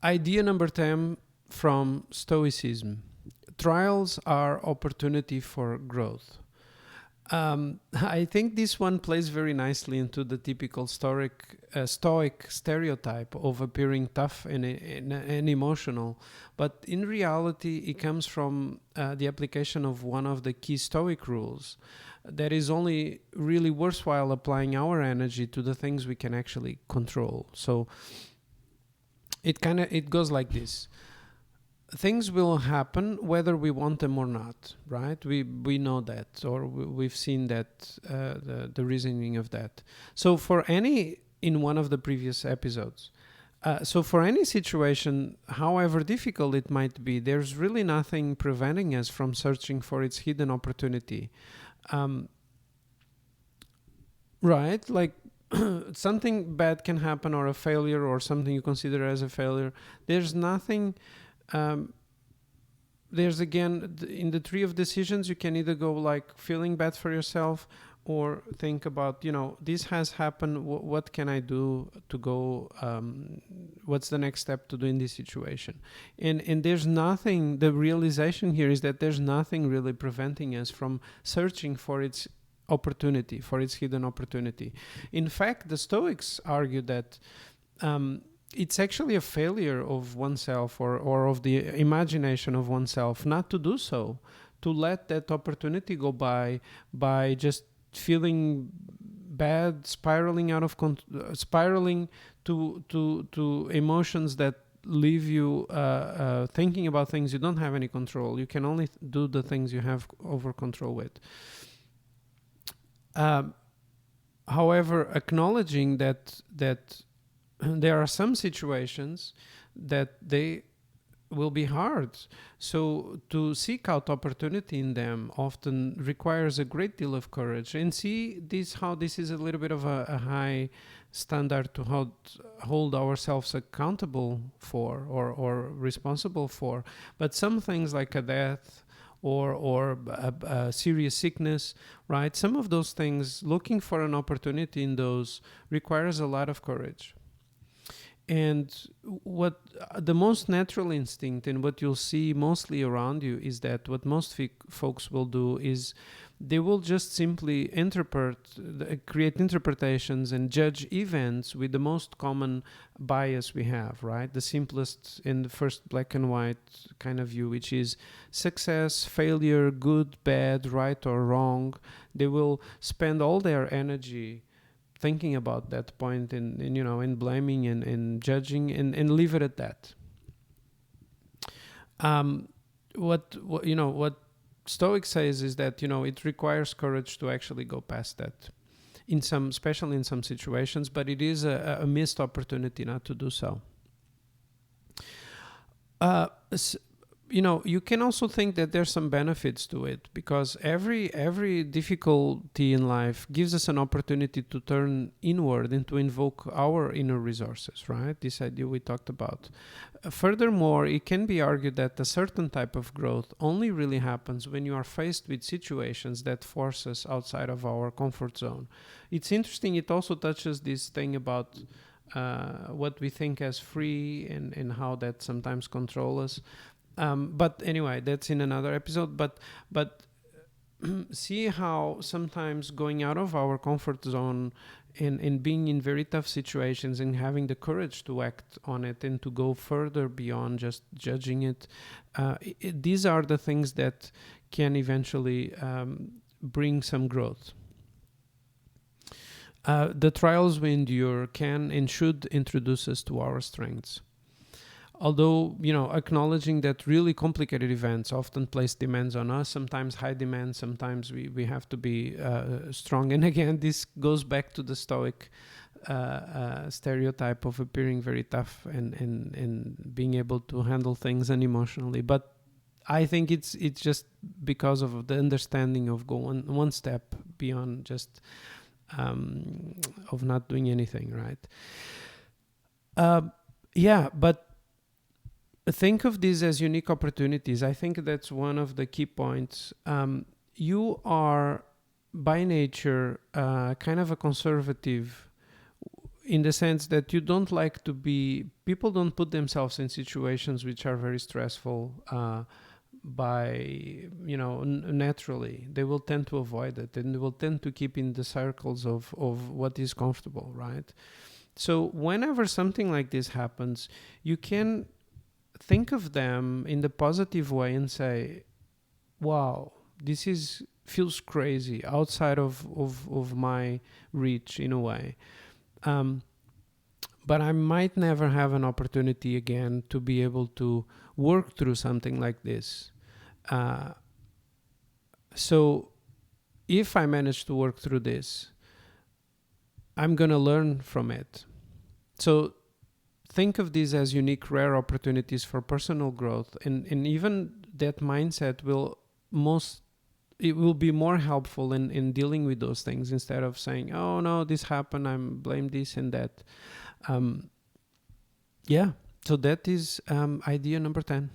Idea number 10 from Stoicism. Trials are opportunity for growth. I think this one plays very nicely into the typical Stoic stereotype of appearing tough and emotional. But in reality, it comes from the application of one of the key Stoic rules that is only really worthwhile applying our energy to the things we can actually control. So it goes like this. Things will happen whether we want them or not, right? We know that, or we've seen that, the reasoning of that. So in one of the previous episodes, so for any situation, however difficult it might be, there's really nothing preventing us from searching for its hidden opportunity. Right? Like something bad can happen, or a failure, or something you consider as a failure. There's nothing. There's again in the tree of decisions, you can either go like feeling bad for yourself, or think about, this has happened. What can I do to go? What's the next step to do in this situation? And there's nothing. The realization here is that there's nothing really preventing us from searching for its opportunity, for its hidden opportunity. In fact, the Stoics argue that it's actually a failure of oneself, or of the imagination of oneself, not to do so, to let that opportunity go by just feeling bad, spiraling spiraling to emotions that leave you thinking about things you don't have any control. You can only do the things you have over control with. However, acknowledging that there are some situations that they will be hard. So to seek out opportunity in them often requires a great deal of courage. And see how this is a little bit of a high standard to hold ourselves accountable for, or responsible for. But some things like a death, or a serious sickness, right? Some of those things, looking for an opportunity in those requires a lot of courage. And what the most natural instinct, and what you'll see mostly around you, is that what most folks will do is they will just simply create interpretations and judge events with the most common bias we have, right? The simplest and the first black and white kind of view, which is success, failure, good, bad, right or wrong. They will spend all their energy thinking about that point, and blaming and judging, and leave it at that. What Stoic says is that it requires courage to actually go past that, especially in some situations, but it is a missed opportunity not to do so. You can also think that there's some benefits to it, because every difficulty in life gives us an opportunity to turn inward and to invoke our inner resources, right? This idea we talked about. Furthermore, it can be argued that a certain type of growth only really happens when you are faced with situations that force us outside of our comfort zone. It's interesting, it also touches this thing about what we think as free, and how that sometimes controls us. But anyway, that's in another episode. But see how sometimes going out of our comfort zone, and being in very tough situations, and having the courage to act on it, and to go further beyond just judging it, these are the things that can eventually bring some growth. The trials we endure can and should introduce us to our strengths. Although, acknowledging that really complicated events often place demands on us, sometimes high demands, sometimes we have to be strong. And again, this goes back to the Stoic stereotype of appearing very tough, and being able to handle things unemotionally. But I think it's just because of the understanding of going one step beyond just of not doing anything, right? But think of these as unique opportunities. I think that's one of the key points. You are by nature kind of a conservative in the sense that you don't like to be, people don't put themselves in situations which are very stressful by, naturally. They will tend to avoid it, and they will tend to keep in the circles of what is comfortable, right? So whenever something like this happens, you can think of them in the positive way and say, wow, this feels crazy, outside of my reach in a way. But I might never have an opportunity again to be able to work through something like this. So if I manage to work through this, I'm going to learn from it. So think of these as unique, rare opportunities for personal growth. And even that mindset will be more helpful in dealing with those things, instead of saying, oh no, this happened, I'm blame this and that. Yeah. So that is idea number 10.